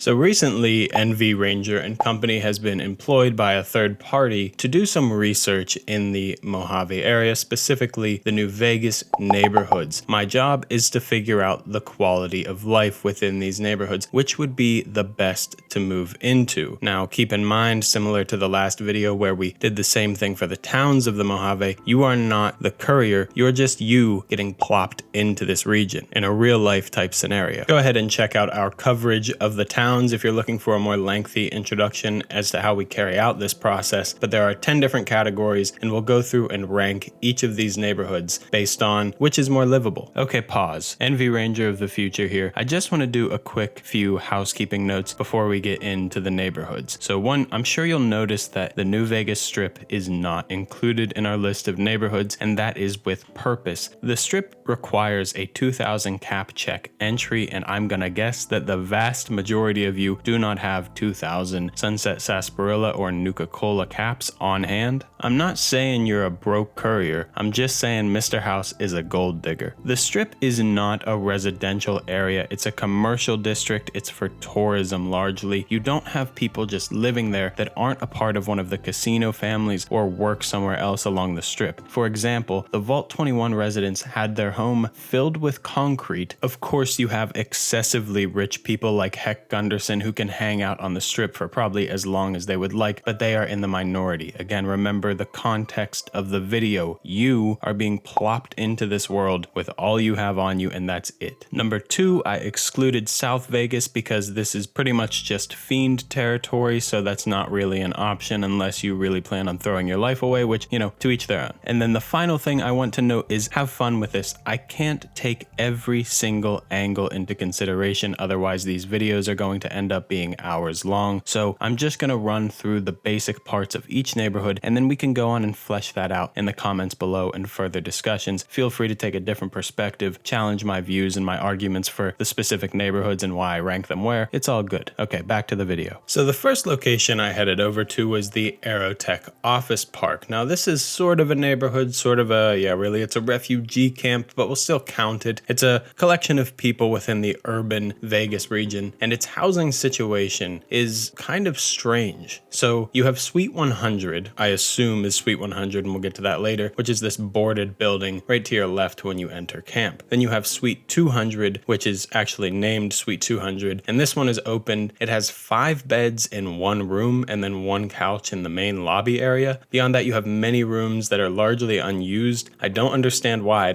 So recently, nvRanger and company has been employed by a third party to do some research in the Mojave area, specifically the New Vegas neighborhoods. My job is to figure out the quality of life within these neighborhoods, which would be the best to move into. Now, keep in mind, similar to the last video where we did the same thing for the towns of the Mojave, you are not the courier, you're just you getting plopped into this region in a real life type scenario. Go ahead and check out our coverage of the towns if you're looking for a more lengthy introduction as to how we carry out this process, but there are 10 different categories and we'll go through and rank each of these neighborhoods based on which is more livable. Okay, pause. nvRanger of the future here. I just want to do a quick few housekeeping notes before we get into the neighborhoods. So one, I'm sure you'll notice that the New Vegas Strip is not included in our list of neighborhoods, and that is with purpose. The Strip requires a 2,000 cap check entry, and I'm gonna guess that the vast majority of you do not have 2,000 Sunset Sarsaparilla or Nuka-Cola caps on hand. I'm not saying you're a broke courier, I'm just saying Mr. House is a gold digger. The Strip is not a residential area, it's a commercial district, it's for tourism largely. You don't have people just living there that aren't a part of one of the casino families or work somewhere else along the Strip. For example, the Vault 21 residents had their home filled with concrete. Of course, you have excessively rich people like Heck Gunderson who can hang out on the Strip for probably as long as they would like, but they are in the minority. Again, remember the context of the video. You are being plopped into this world with all you have on you, and that's it. Number two, I excluded South Vegas because this is pretty much just fiend territory, so that's not really an option unless you really plan on throwing your life away, which, you know, to each their own. And then the final thing I want to note is have fun with this. I can't take every single angle into consideration, otherwise these videos are going to end up being hours long. So I'm just going to run through the basic parts of each neighborhood, and then we can go on and flesh that out in the comments below in further discussions. Feel free to take a different perspective, challenge my views and my arguments for the specific neighborhoods and why I rank them where. It's all good. Okay, back to the video. So the first location I headed over to was the Aerotech office park. Now this is sort of a neighborhood, sort of a, really it's a refugee camp, but we'll still count it. It's a collection of people within the urban Vegas region, and its housing situation is kind of strange. So you have Suite 100, I assume is Suite 100, and we'll get to that later, which is this boarded building right to your left when you enter camp. Then you have Suite 200, which is actually named Suite 200, and this one is opened. It has 5 beds in one room and then 1 couch in the main lobby area. Beyond that, you have many rooms that are largely unused. I don't understand why.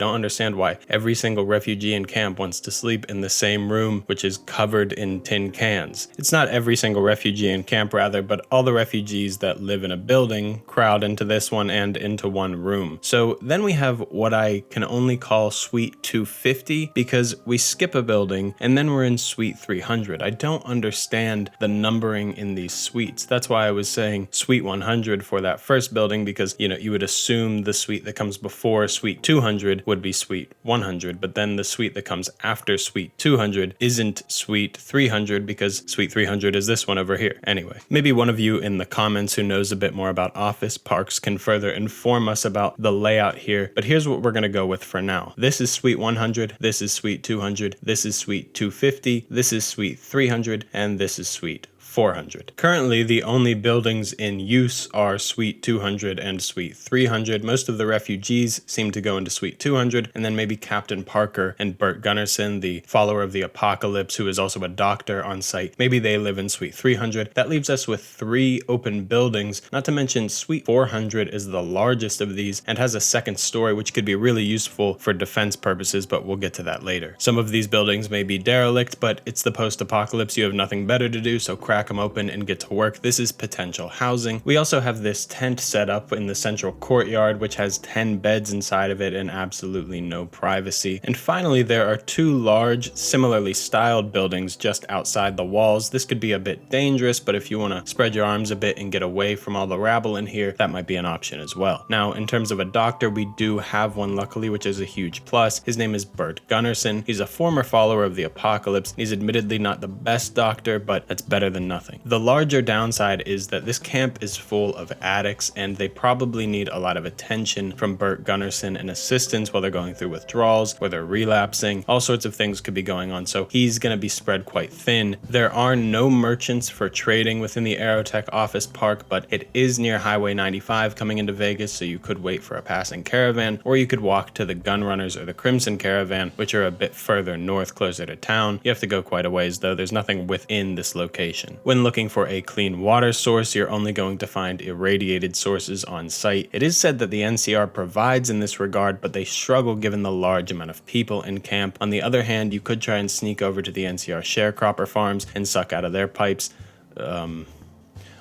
Every single refugee in camp wants to sleep in the same room, which is covered in tin cans. It's not every single refugee in camp rather, but all the refugees that live in a building crowd into this one and into one room. So then we have what I can only call Suite 250 because we skip a building and then we're in Suite 300. I don't understand the numbering in these suites. That's why I was saying Suite 100 for that first building, because you would assume the suite that comes before Suite 200 would be Suite 100, but then the suite that comes after Suite 200 isn't Suite 300 because Suite 300 is this one over here. Anyway, maybe one of you in the comments who knows a bit more about office parks can further inform us about the layout here, but here's what we're going to go with for now. This is Suite 100, this is Suite 200, this is Suite 250, this is Suite 300, and this is Suite 400. Currently, the only buildings in use are Suite 200 and Suite 300. Most of the refugees seem to go into Suite 200, and then maybe Captain Parker and Bert Gunnerson, the follower of the apocalypse, who is also a doctor on site. Maybe they live in Suite 300. That leaves us with 3 open buildings, not to mention Suite 400 is the largest of these and has a second story, which could be really useful for defense purposes, but we'll get to that later. Some of these buildings may be derelict, but it's the post-apocalypse. You have nothing better to do, so crack them open and get to work. This is potential housing. We also have this tent set up in the central courtyard, which has 10 beds inside of it and absolutely no privacy. And finally, there are 2 large, similarly styled buildings just outside the walls. This could be a bit dangerous, but if you want to spread your arms a bit and get away from all the rabble in here, that might be an option as well. Now, in terms of a doctor, we do have one luckily, which is a huge plus. His name is Bert Gunnerson. He's a former follower of the apocalypse. He's admittedly not the best doctor, but that's better than nothing. The larger downside is that this camp is full of addicts, and they probably need a lot of attention from Burt Gunnarsson and assistance while they're going through withdrawals, or they're relapsing. All sorts of things could be going on, so he's going to be spread quite thin. There are no merchants for trading within the Aerotech office park, but it is near Highway 95 coming into Vegas, so you could wait for a passing caravan, or you could walk to the Gunrunners or the Crimson Caravan, which are a bit further north, closer to town. You have to go quite a ways though. There's nothing within this location. When looking for a clean water source, you're only going to find irradiated sources on site. It is said that the NCR provides in this regard, but they struggle given the large amount of people in camp. On the other hand, you could try and sneak over to the NCR sharecropper farms and suck out of their pipes.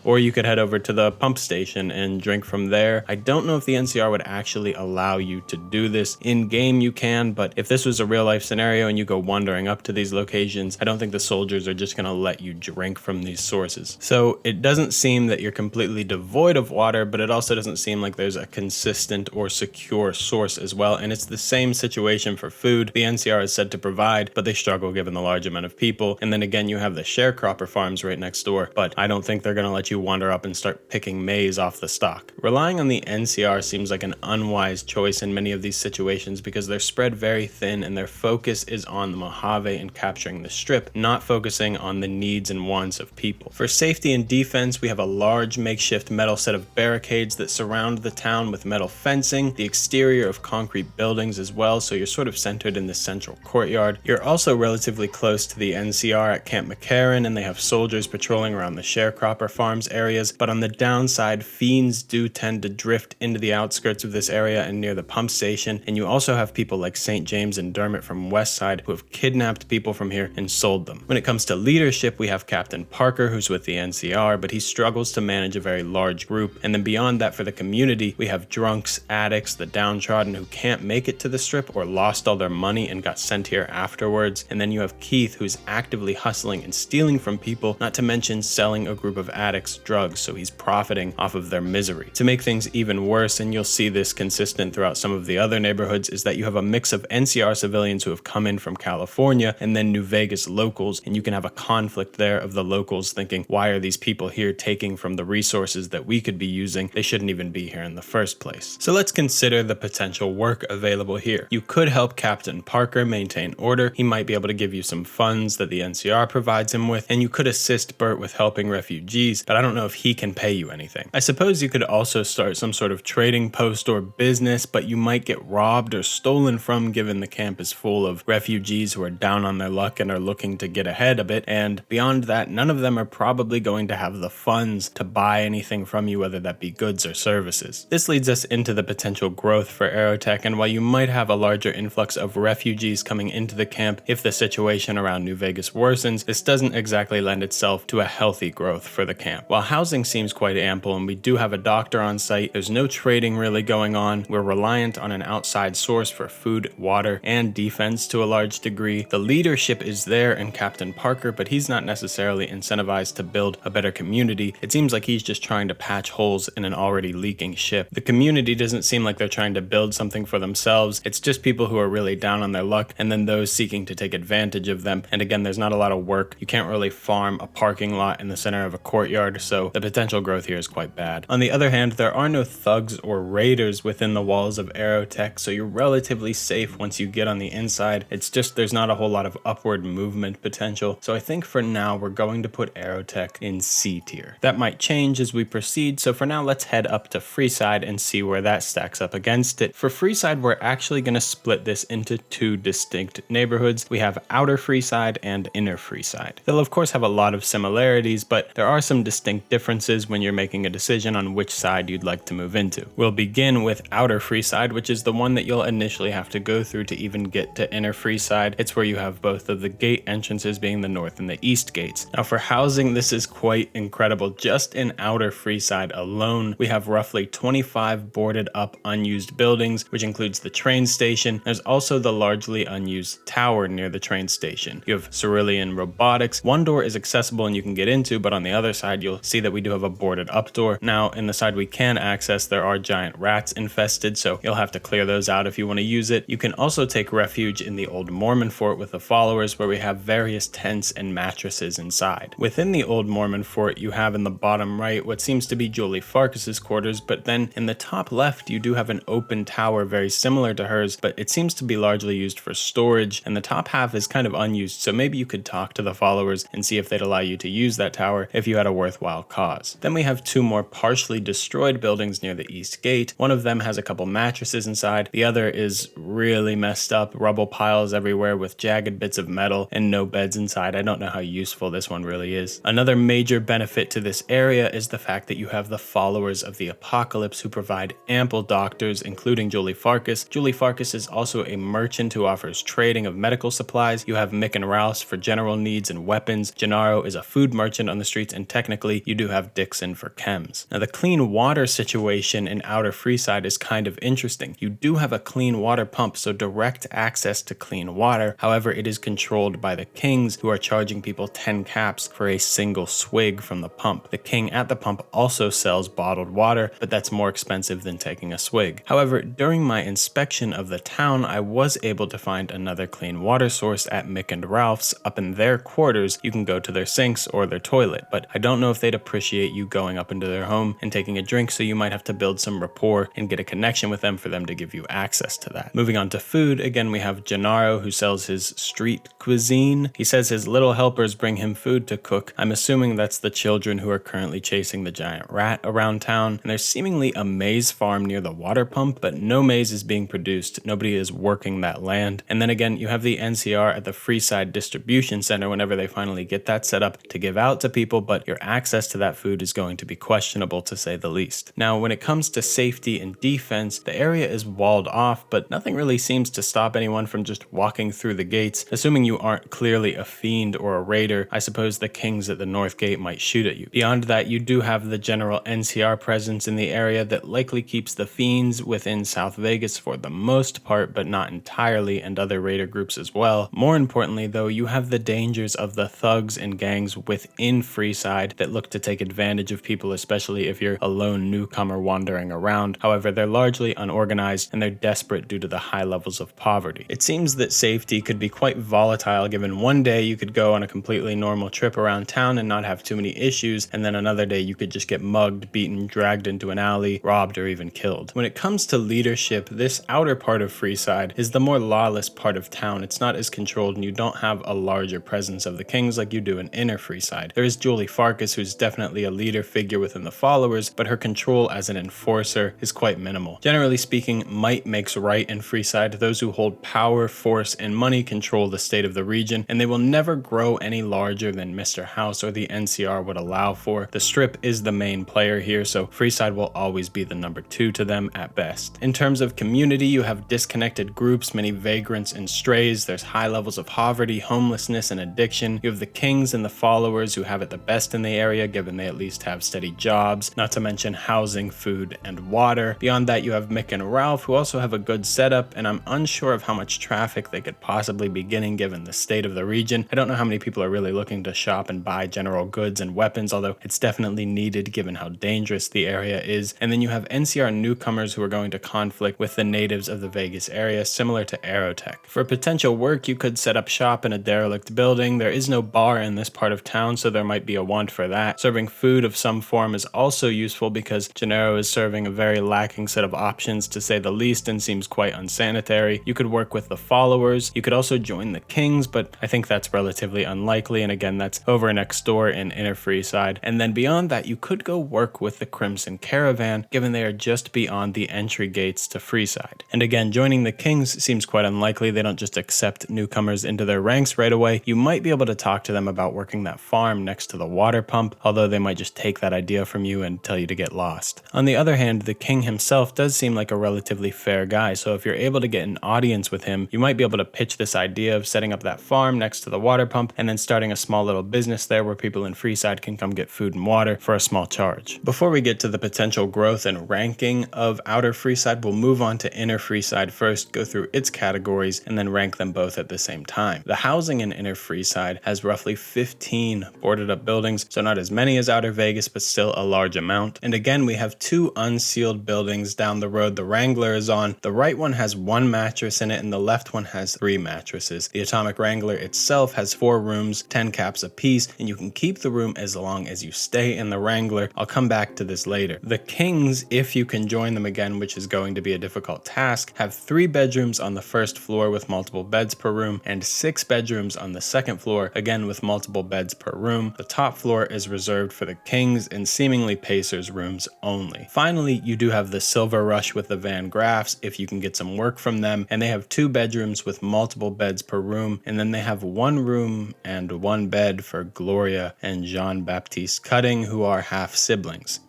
Or you could head over to the pump station and drink from there. I don't know if the NCR would actually allow you to do this. In game you can, but if this was a real life scenario and you go wandering up to these locations, I don't think the soldiers are just gonna let you drink from these sources. So it doesn't seem that you're completely devoid of water, but it also doesn't seem like there's a consistent or secure source as well. And it's the same situation for food. The NCR is said to provide, but they struggle given the large amount of people. And then again, you have the sharecropper farms right next door, but I don't think they're gonna let you wander up and start picking maize off the stalk. Relying on the NCR seems like an unwise choice in many of these situations because they're spread very thin and their focus is on the Mojave and capturing the strip, not focusing on the needs and wants of people. For safety and defense, we have a large makeshift metal set of barricades that surround the town with metal fencing, the exterior of concrete buildings as well, so you're sort of centered in the central courtyard. You're also relatively close to the NCR at Camp McCarran, and they have soldiers patrolling around the sharecropper farms areas, but on the downside, fiends do tend to drift into the outskirts of this area and near the pump station, and you also have people like St. James and Dermot from Westside who have kidnapped people from here and sold them. When it comes to leadership, we have Captain Parker, who's with the NCR, but he struggles to manage a very large group, and then beyond that for the community, we have drunks, addicts, the downtrodden who can't make it to the strip or lost all their money and got sent here afterwards, and then you have Keith, who's actively hustling and stealing from people, not to mention selling a group of addicts drugs, so he's profiting off of their misery. To make things even worse, and you'll see this consistent throughout some of the other neighborhoods, is that you have a mix of NCR civilians who have come in from California and then New Vegas locals, and you can have a conflict there of the locals thinking, why are these people here taking from the resources that we could be using? They shouldn't even be here in the first place. So let's consider the potential work available here. You could help Captain Parker maintain order. He might be able to give you some funds that the NCR provides him with, and you could assist Burt with helping refugees, but I don't know if he can pay you anything. I suppose you could also start some sort of trading post or business, but you might get robbed or stolen from given the camp is full of refugees who are down on their luck and are looking to get ahead a bit, and beyond that, none of them are probably going to have the funds to buy anything from you, whether that be goods or services. This leads us into the potential growth for Aerotech, and while you might have a larger influx of refugees coming into the camp if the situation around New Vegas worsens, this doesn't exactly lend itself to a healthy growth for the camp. While housing seems quite ample and we do have a doctor on site, there's no trading really going on. We're reliant on an outside source for food, water, and defense to a large degree. The leadership is there in Captain Parker, but he's not necessarily incentivized to build a better community. It seems like he's just trying to patch holes in an already leaking ship. The community doesn't seem like they're trying to build something for themselves. It's just people who are really down on their luck and then those seeking to take advantage of them. And again, there's not a lot of work. You can't really farm a parking lot in the center of a courtyard, so the potential growth here is quite bad. On the other hand, there are no thugs or raiders within the walls of Aerotech, so you're relatively safe once you get on the inside. It's just there's not a whole lot of upward movement potential, so I think for now we're going to put Aerotech in C tier. That might change as we proceed, so for now let's head up to Freeside and see where that stacks up against it. For Freeside, we're actually going to split this into two distinct neighborhoods. We have Outer Freeside and Inner Freeside. They'll of course have a lot of similarities, but there are some distinct differences when you're making a decision on which side you'd like to move into. We'll begin with Outer Freeside, which is the one that you'll initially have to go through to even get to Inner Freeside. It's where you have both of the gate entrances being the north and the east gates. Now for housing, this is quite incredible. Just in Outer Freeside alone, we have roughly 25 boarded up unused buildings, which includes the train station. There's also the largely unused tower near the train station. You have Cerulean Robotics. One door is accessible and you can get into, but on the other side you'll you'll see that we do have a boarded up door. Now, in the side we can access, there are giant rats infested, so you'll have to clear those out if you want to use it. You can also take refuge in the old Mormon fort with the followers, where we have various tents and mattresses inside. Within the old Mormon fort, you have in the bottom right what seems to be Julie Farkas's quarters, but then in the top left, you do have an open tower very similar to hers, but it seems to be largely used for storage, and the top half is kind of unused, so maybe you could talk to the followers and see if they'd allow you to use that tower if you had a worthwhile cause. Then we have two more partially destroyed buildings near the east gate. One of them has a couple mattresses inside, the other is really messed up, rubble piles everywhere with jagged bits of metal and no beds inside. I don't know how useful this one really is. Another major benefit to this area is the fact that you have the followers of the apocalypse who provide ample doctors, including Julie Farkas. Julie Farkas is also a merchant who offers trading of medical supplies. You have Mick and Rouse for general needs and weapons. Gennaro is a food merchant on the streets, and technically you do have Dixon for chems. Now the clean water situation in Outer Freeside is kind of interesting. You do have a clean water pump, so direct access to clean water. However, it is controlled by the kings, who are charging people 10 caps for a single swig from the pump. The king at the pump also sells bottled water, but that's more expensive than taking a swig. However, during my inspection of the town, I was able to find another clean water source at Mick and Ralph's. Up in their quarters, you can go to their sinks or their toilet, but I don't know if they'd appreciate you going up into their home and taking a drink, so you might have to build some rapport and get a connection with them for them to give you access to that. Moving on to food, again we have Gennaro, who sells his street cuisine. He says his little helpers bring him food to cook. I'm assuming that's the children who are currently chasing the giant rat around town. And there's seemingly a maize farm near the water pump, but no maize is being produced. Nobody is working that land. And then again, you have the NCR at the Freeside Distribution Center whenever they finally get that set up to give out to people, but your access to that food is going to be questionable, to say the least. Now, when it comes to safety and defense, the area is walled off, but nothing really seems to stop anyone from just walking through the gates. Assuming you aren't clearly a fiend or a raider, I suppose the kings at the north gate might shoot at you. Beyond that, you do have the general NCR presence in the area that likely keeps the fiends within South Vegas for the most part, but not entirely, and other raider groups as well. More importantly though, you have the dangers of the thugs and gangs within Freeside that look to take advantage of people, especially if you're a lone newcomer wandering around. However, they're largely unorganized and they're desperate due to the high levels of poverty. It seems that safety could be quite volatile, given one day you could go on a completely normal trip around town and not have too many issues, and then another day you could just get mugged, beaten, dragged into an alley, robbed, or even killed. When it comes to leadership, this outer part of Freeside is the more lawless part of town. It's not as controlled and you don't have a larger presence of the kings like you do in Inner Freeside. There is Julie Farkas, who's definitely a leader figure within the followers, but her control as an enforcer is quite minimal. Generally speaking, might makes right in Freeside. Those who hold power, force, and money control the state of the region, and they will never grow any larger than Mr. House or the NCR would allow for. The Strip is the main player here, so Freeside will always be the number 2 to them at best. In terms of community, you have disconnected groups, many vagrants and strays. There's high levels of poverty, homelessness, and addiction. You have the kings and the followers who have it the best in the area, given they at least have steady jobs, not to mention housing, food, and water. Beyond that, you have Mick and Ralph, who also have a good setup, and I'm unsure of how much traffic they could possibly be getting given the state of the region. I don't know how many people are really looking to shop and buy general goods and weapons, although it's definitely needed given how dangerous the area is. And then you have NCR newcomers who are going to conflict with the natives of the Vegas area, similar to Aerotech. For potential work, you could set up shop in a derelict building. There is no bar in this part of town, so there might be a want for that. Serving food of some form is also useful because Gennaro is serving a very lacking set of options, to say the least, and seems quite unsanitary. You could work with the followers. You could also join the kings, but I think that's relatively unlikely, and again, that's over next door in Inner Freeside. And then beyond that, you could go work with the Crimson Caravan, given they are just beyond the entry gates to Freeside. And again, joining the kings seems quite unlikely. They don't just accept newcomers into their ranks right away. You might be able to talk to them about working that farm next to the water pump, although they might just take that idea from you and tell you to get lost. On the other hand, the king himself does seem like a relatively fair guy, so if you're able to get an audience with him, you might be able to pitch this idea of setting up that farm next to the water pump and then starting a small little business there where people in Freeside can come get food and water for a small charge. Before we get to the potential growth and ranking of Outer Freeside, we'll move on to Inner Freeside first, go through its categories, and then rank them both at the same time. The housing in Inner Freeside has roughly 15 boarded up buildings, so not as as many as Outer Vegas, but still a large amount. And again, we have 2 unsealed buildings down the road the Wrangler is on. The right one has 1 mattress in it and the left one has 3 mattresses. The Atomic Wrangler itself has 4 rooms, 10 caps apiece, and you can keep the room as long as you stay in the Wrangler. I'll come back to this later. The Kings, if you can join them again, which is going to be a difficult task, have 3 bedrooms on the first floor with multiple beds per room and 6 bedrooms on the second floor, again with multiple beds per room. The top floor is reserved for the Kings and seemingly Pacers rooms only. Finally, you do have the Silver Rush with the Van Graffs if you can get some work from them, and they have 2 bedrooms with multiple beds per room, and then they have 1 room and 1 bed for Gloria and Jean-Baptiste Cutting, who are half siblings.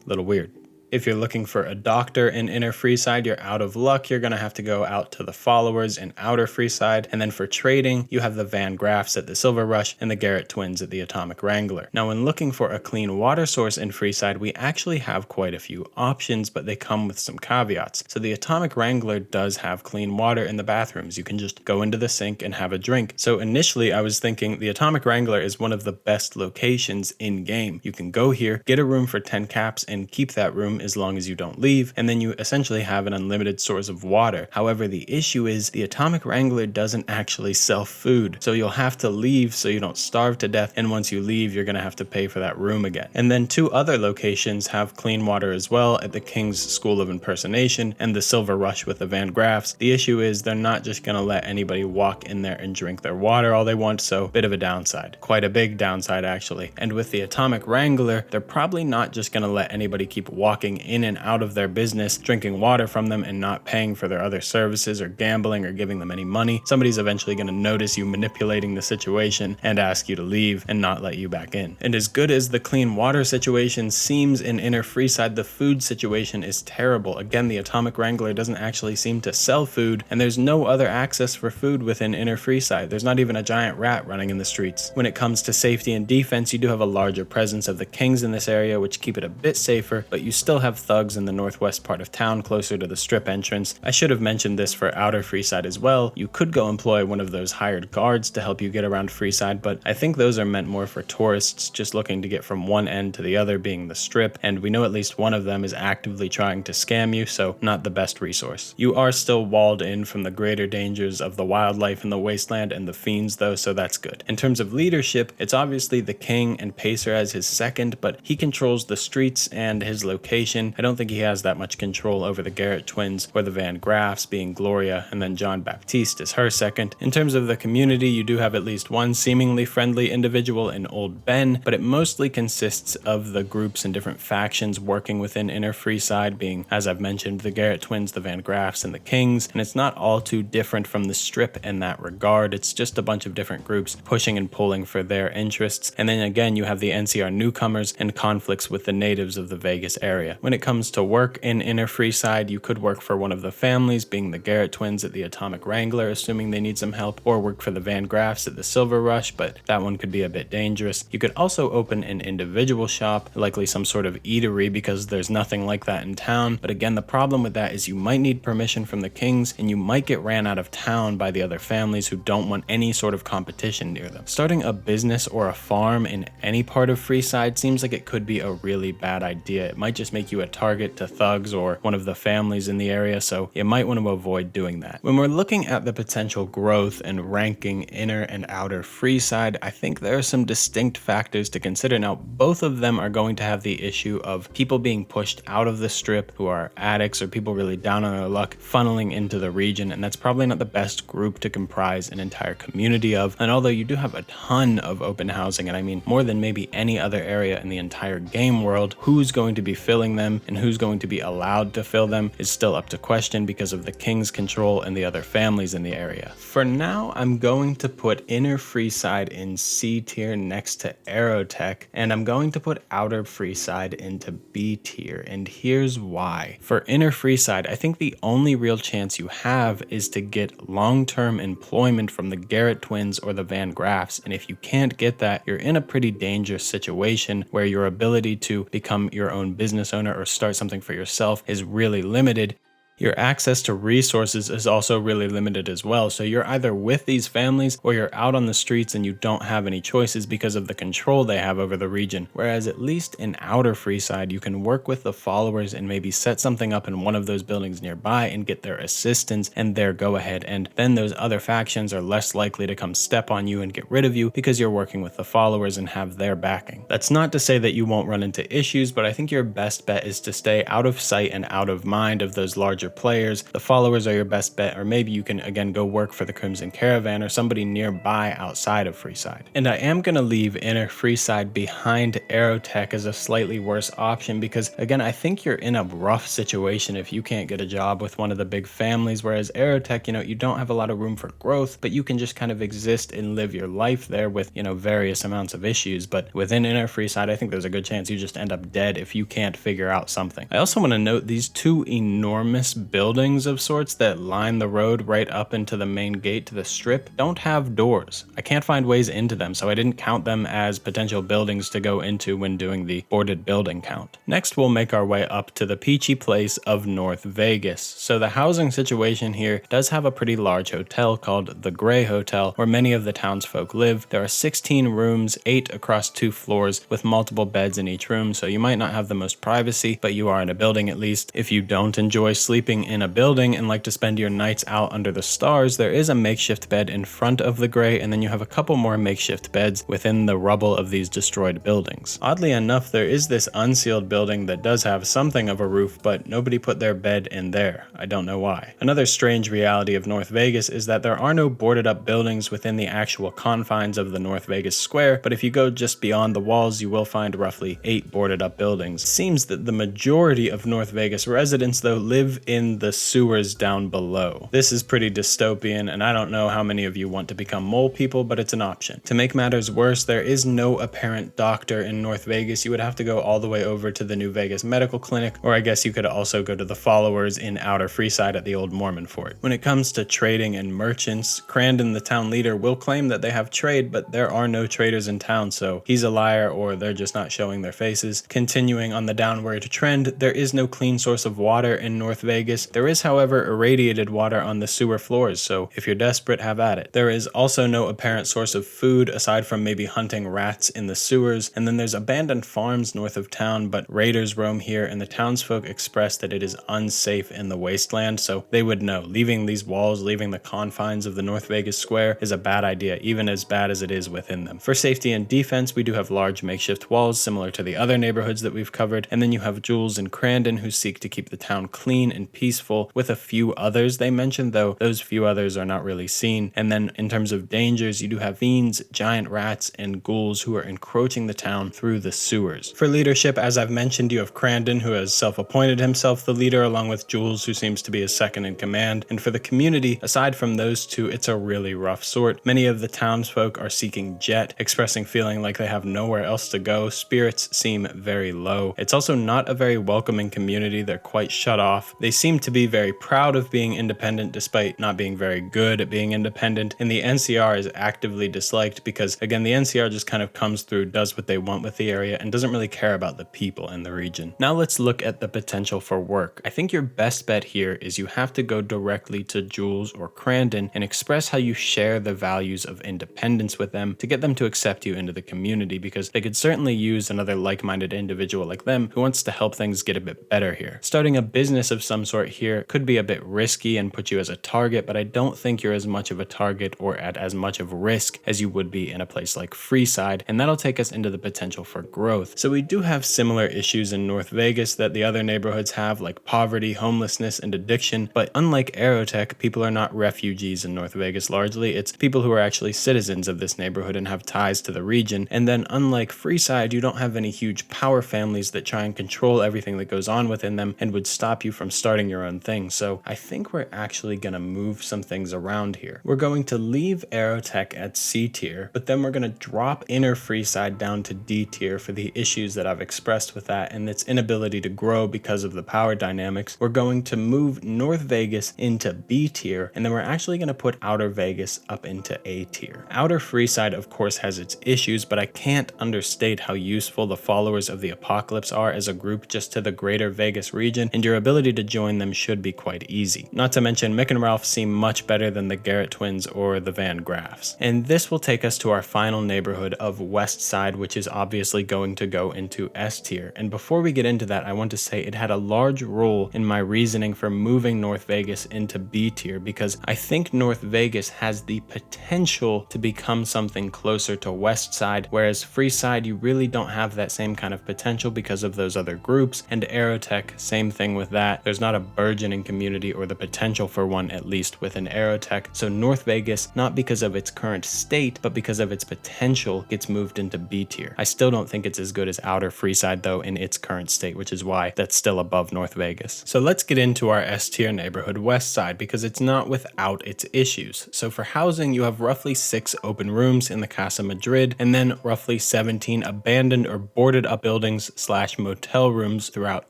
Little weird. If you're looking for a doctor in Inner Freeside, you're out of luck. You're going to have to go out to the Followers in Outer Freeside. And then for trading, you have the Van Graffs at the Silver Rush and the Garrett Twins at the Atomic Wrangler. Now, when looking for a clean water source in Freeside, we actually have quite a few options, but they come with some caveats. So the Atomic Wrangler does have clean water in the bathrooms. You can just go into the sink and have a drink. So initially, I was thinking the Atomic Wrangler is one of the best locations in game. You can go here, get a room for 10 caps, and keep that room as long as you don't leave, and then you essentially have an unlimited source of water. However, the issue is the Atomic Wrangler doesn't actually sell food, so you'll have to leave so you don't starve to death, and once you leave, you're going to have to pay for that room again. And then 2 other locations have clean water as well, at the King's School of Impersonation and the Silver Rush with the Van Graffs. The issue is they're not just going to let anybody walk in there and drink their water all they want, so bit of a downside. Quite a big downside, actually. And with the Atomic Wrangler, they're probably not just going to let anybody keep walking in and out of their business, drinking water from them and not paying for their other services or gambling or giving them any money. Somebody's eventually going to notice you manipulating the situation and ask you to leave and not let you back in. And as good as the clean water situation seems in Inner Freeside, the food situation is terrible. Again, the Atomic Wrangler doesn't actually seem to sell food, and there's no other access for food within Inner Freeside. There's not even a giant rat running in the streets. When it comes to safety and defense, you do have a larger presence of the Kings in this area, which keep it a bit safer, but you still have thugs in the northwest part of town closer to the strip entrance. I should have mentioned this for Outer Freeside as well. You could go employ one of those hired guards to help you get around Freeside, but I think those are meant more for tourists just looking to get from one end to the other, being the strip, and we know at least one of them is actively trying to scam you, so not the best resource. You are still walled in from the greater dangers of the wildlife in the wasteland and the fiends though, so that's good. In terms of leadership, it's obviously the King and Pacer as his second, but he controls the streets and his location. I don't think he has that much control over the Garrett Twins or the Van Graffs, being Gloria, and then Jean-Baptiste is her second. In terms of the community, you do have at least one seemingly friendly individual in Old Ben, but it mostly consists of the groups and different factions working within Inner Freeside, being, as I've mentioned, the Garrett Twins, the Van Graffs, and the Kings, and it's not all too different from the strip in that regard. It's just a bunch of different groups pushing and pulling for their interests, and then again you have the NCR newcomers and conflicts with the natives of the Vegas area. When it comes to work in Inner Freeside, you could work for one of the families, being the Garrett Twins at the Atomic Wrangler, assuming they need some help, or work for the Van Graffs at the Silver Rush, but that one could be a bit dangerous. You could also open an individual shop, likely some sort of eatery, because there's nothing like that in town, but again, the problem with that is you might need permission from the Kings, and you might get ran out of town by the other families who don't want any sort of competition near them. Starting a business or a farm in any part of Freeside seems like it could be a really bad idea. It might just make you a target to thugs or one of the families in the area, so you might want to avoid doing that. When we're looking at the potential growth and ranking Inner and Outer Freeside, I think there are some distinct factors to consider. Now, both of them are going to have the issue of people being pushed out of the strip who are addicts or people really down on their luck funneling into the region, and that's probably not the best group to comprise an entire community of. And although you do have a ton of open housing, and I mean more than maybe any other area in the entire game world, who's going to be filling them and who's going to be allowed to fill them is still up to question because of the King's control and the other families in the area. For now, I'm going to put Inner Freeside in C tier next to Aerotech, and I'm going to put Outer Freeside into B tier, and here's why. For Inner Freeside, I think the only real chance you have is to get long-term employment from the Garrett Twins or the Van Graffs, and if you can't get that, you're in a pretty dangerous situation where your ability to become your own business owner or start something for yourself is really limited. Your access to resources is also really limited as well, so you're either with these families or you're out on the streets and you don't have any choices because of the control they have over the region. Whereas at least in outer Freeside, you can work with the followers and maybe set something up in one of those buildings nearby and get their assistance and their go ahead, and then those other factions are less likely to come step on you and get rid of you because you're working with the followers and have their backing. That's not to say that you won't run into issues, but I think your best bet is to stay out of sight and out of mind of those larger players. The followers are your best bet, or maybe you can again go work for the Crimson Caravan or somebody nearby outside of Freeside. And I am going to leave inner Freeside behind Aerotech as a slightly worse option because again, I think you're in a rough situation if you can't get a job with one of the big families, whereas Aerotech, you don't have a lot of room for growth, but you can just kind of exist and live your life there with, various amounts of issues. But within inner Freeside, I think there's a good chance you just end up dead if you can't figure out something. I also want to note these two enormous buildings of sorts that line the road right up into the main gate to the strip don't have doors. I can't find ways into them, so I didn't count them as potential buildings to go into when doing the boarded building count. Next, we'll make our way up to the peachy place of North Vegas. So the housing situation here does have a pretty large hotel called the Gray Hotel, where many of the townsfolk live. There are 16 rooms, 8 across 2 floors, with multiple beds in each room, so you might not have the most privacy, but you are in a building at least. If you don't enjoy sleeping in a building and like to spend your nights out under the stars, there is a makeshift bed in front of the Gray, and then you have a couple more makeshift beds within the rubble of these destroyed buildings. Oddly enough, there is this unsealed building that does have something of a roof, but nobody put their bed in there. I don't know why. Another strange reality of North Vegas is that there are no boarded up buildings within the actual confines of the North Vegas square, but if you go just beyond the walls, you will find roughly 8 boarded up buildings. It seems that the majority of North Vegas residents, though, live in the sewers down below. This is pretty dystopian, and I don't know how many of you want to become mole people, but it's an option. To make matters worse, there is no apparent doctor in North Vegas. You would have to go all the way over to the New Vegas Medical Clinic, or I guess you could also go to the followers in outer Freeside at the old Mormon fort. When it comes to trading and merchants, Crandon, the town leader, will claim that they have trade, but there are no traders in town, so he's a liar or they're just not showing their faces. Continuing on the downward trend, there is no clean source of water in North Vegas. There is, however, irradiated water on the sewer floors, so if you're desperate, have at it. There is also no apparent source of food aside from maybe hunting rats in the sewers, and then there's abandoned farms north of town, but raiders roam here, and the townsfolk express that it is unsafe in the wasteland, so they would know leaving these walls, leaving the confines of the North Vegas square is a bad idea, even as bad as it is within them. For safety and defense, we do have large makeshift walls similar to the other neighborhoods that we've covered, and then you have Jules and Crandon who seek to keep the town clean and peaceful, with a few others they mentioned, though those few others are not really seen. And then in terms of dangers, you do have fiends, giant rats, and ghouls who are encroaching the town through the sewers. For leadership, as I've mentioned, you have Crandon, who has self-appointed himself the leader, along with Jules, who seems to be his second in command. And for the community, aside from those two, it's a really rough sort. Many of the townsfolk are seeking Jet, expressing feeling like they have nowhere else to go. Spirits seem very low. It's also not a very welcoming community. They're quite shut off. They seem to be very proud of being independent despite not being very good at being independent. And the NCR is actively disliked because, again, the NCR just kind of comes through, does what they want with the area, and doesn't really care about the people in the region. Now let's look at the potential for work. I think your best bet here is you have to go directly to Jules or Crandon and express how you share the values of independence with them to get them to accept you into the community, because they could certainly use another like-minded individual like them who wants to help things get a bit better here. Starting a business of some sort here could be a bit risky and put you as a target, but I don't think you're as much of a target or at as much of risk as you would be in a place like Freeside, and that'll take us into the potential for growth. So we do have similar issues in North Vegas that the other neighborhoods have, like poverty, homelessness, and addiction, but unlike Aerotech, people are not refugees in North Vegas largely. It's people who are actually citizens of this neighborhood and have ties to the region. And then unlike Freeside, you don't have any huge power families that try and control everything that goes on within them and would stop you from starting your own thing. So I think we're actually going to move some things around here. We're going to leave Aerotech at C tier, but then we're going to drop inner Freeside down to D tier for the issues that I've expressed with that and its inability to grow because of the power dynamics. We're going to move North Vegas into B tier, and then we're actually going to put Outer Vegas up into A tier. Outer Freeside, of course, has its issues, but I can't understate how useful the followers of the Apocalypse are as a group just to the greater Vegas region, and your ability to join join them should be quite easy. Not to mention, Mick and Ralph seem much better than the Garrett twins or the Van Graffs. And this will take us to our final neighborhood of Westside, which is obviously going to go into S tier. And before we get into that, I want to say it had a large role in my reasoning for moving North Vegas into B tier, because I think North Vegas has the potential to become something closer to Westside, whereas Freeside, you really don't have that same kind of potential because of those other groups. And Aerotech, same thing with that. There's not a burgeoning community or the potential for one, at least within Aerotech. So North Vegas, not because of its current state, but because of its potential, gets moved into B tier. I still don't think it's as good as Outer Freeside though in its current state, which is why that's still above North Vegas. So let's get into our S tier neighborhood, Westside, because it's not without its issues. So for housing, you have roughly 6 open rooms in the Casa Madrid, and then roughly 17 abandoned or boarded up buildings / motel rooms throughout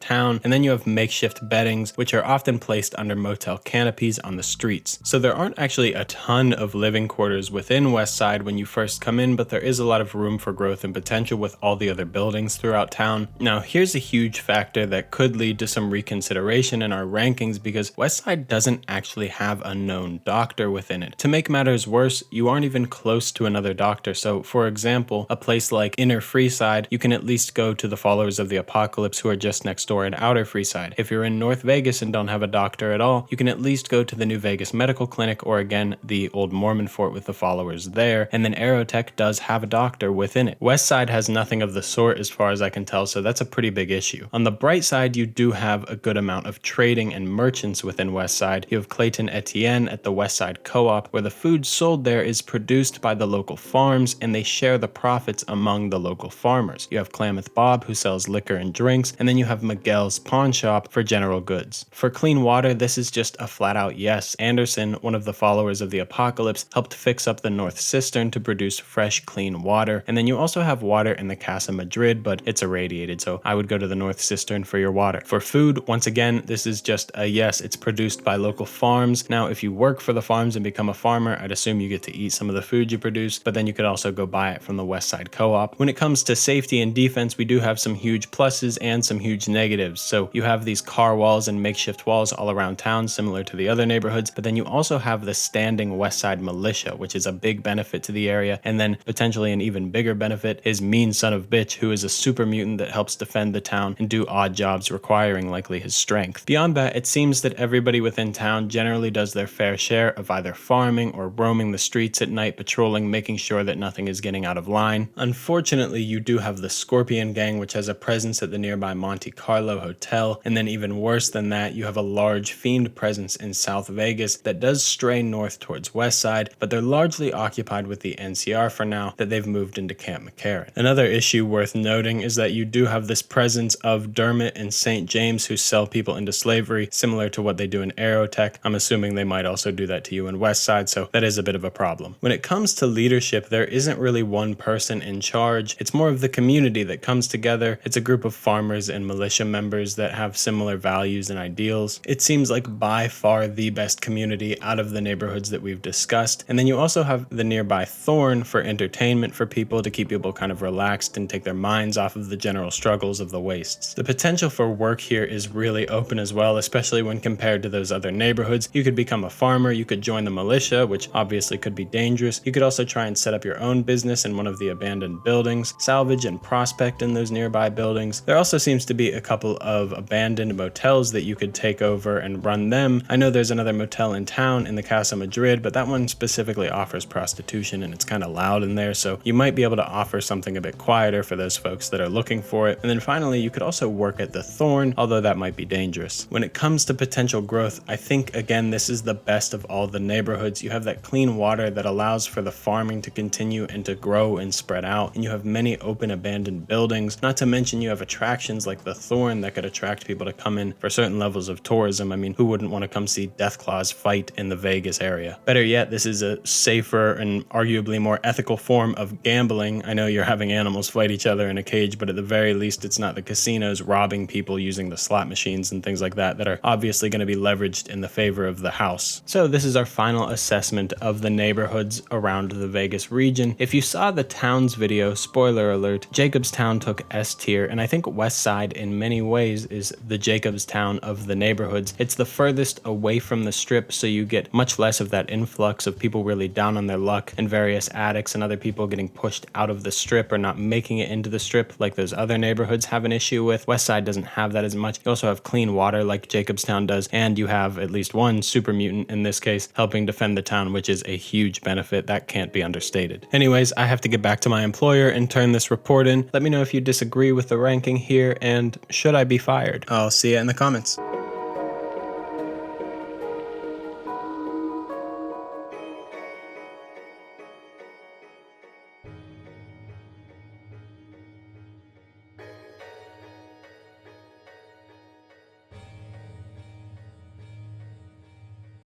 town. And then you have makeshift beddings, which are often placed under motel canopies on the streets. So there aren't actually a ton of living quarters within Westside when you first come in, but there is a lot of room for growth and potential with all the other buildings throughout town. Now, here's a huge factor that could lead to some reconsideration in our rankings, because Westside doesn't actually have a known doctor within it. To make matters worse, you aren't even close to another doctor. So for example, a place like Inner Freeside, you can at least go to the Followers of the Apocalypse who are just next door in Outer Freeside. If you're in North Vegas and don't have a doctor at all, you can at least go to the New Vegas Medical Clinic, or again, the old Mormon fort with the Followers there, and then Aerotech does have a doctor within it. Westside has nothing of the sort as far as I can tell, so that's a pretty big issue. On the bright side, you do have a good amount of trading and merchants within Westside. You have Clayton Etienne at the Westside Co-op, where the food sold there is produced by the local farms and they share the profits among the local farmers. You have Klamath Bob, who sells liquor and drinks, and then you have Miguel's pawn shop for general goods. For clean water, this is just a flat out yes. Anderson, one of the Followers of the Apocalypse, helped fix up the North Cistern to produce fresh, clean water. And then you also have water in the Casa Madrid, but it's irradiated, so I would go to the North Cistern for your water. For food, once again, this is just a yes. It's produced by local farms. Now, if you work for the farms and become a farmer, I'd assume you get to eat some of the food you produce, but then you could also go buy it from the Westside Co-op. When it comes to safety and defense, we do have some huge pluses and some huge negatives. So you have these car walls and makeshift walls all around town, similar to the other neighborhoods, but then you also have the standing Westside militia, which is a big benefit to the area. And then potentially an even bigger benefit is Mean Son of Bitch, who is a super mutant that helps defend the town and do odd jobs requiring likely his strength. Beyond that, it seems that everybody within town generally does their fair share of either farming or roaming the streets at night, patrolling, making sure that nothing is getting out of line. Unfortunately, you do have the Scorpion Gang, which has a presence at the nearby Monte Carlo Hotel, and then even worse than that, you have a large Fiend presence in South Vegas that does stray north towards Westside, but they're largely occupied with the NCR for now that they've moved into Camp McCarran. Another issue worth noting is that you do have this presence of Dermot and St. James who sell people into slavery, similar to what they do in Aerotech. I'm assuming they might also do that to you in Westside, so that is a bit of a problem. When it comes to leadership, there isn't really one person in charge. It's more of the community that comes together. It's a group of farmers and militia members that have similar values and ideals. It seems like by far the best community out of the neighborhoods that we've discussed. And then you also have the nearby Thorn for entertainment for people, to keep people kind of relaxed and take their minds off of the general struggles of the wastes. The potential for work here is really open as well, especially when compared to those other neighborhoods. You could become a farmer, you could join the militia, which obviously could be dangerous. You could also try and set up your own business in one of the abandoned buildings, salvage and prospect in those nearby buildings. There also seems to be a couple of abandoned motels that you could take over and run them. I know there's another motel in town in the Casa Madrid, but that one specifically offers prostitution and it's kind of loud in there, so you might be able to offer something a bit quieter for those folks that are looking for it. And then finally, you could also work at the Thorn, although that might be dangerous. When it comes to potential growth, I think again this is the best of all the neighborhoods. You have that clean water that allows for the farming to continue and to grow and spread out, and you have many open abandoned buildings, not to mention you have attractions like the Thorn that could attract people to come in for certain levels of tourism. I mean, who wouldn't want to come see Deathclaws fight in the Vegas area? Better yet, this is a safer and arguably more ethical form of gambling. I know you're having animals fight each other in a cage, but at the very least it's not the casinos robbing people using the slot machines and things like that that are obviously going to be leveraged in the favor of the house. So this is our final assessment of the neighborhoods around the Vegas region. If you saw the towns video, spoiler alert, Jacobstown took S tier, and I think Westside in many ways is the Jacobstown of the neighborhoods. It's the furthest away from the strip, so you get much less of that influx of people really down on their luck and various addicts and other people getting pushed out of the strip or not making it into the strip like those other neighborhoods have an issue with. Westside doesn't have that as much. You also have clean water like Jacobstown does, and you have at least one super mutant in this case helping defend the town, which is a huge benefit that can't be understated. Anyways, I have to get back to my employer and turn this report in. Let me know if you disagree with the ranking here, and should I be fired? I'll see you in the comments.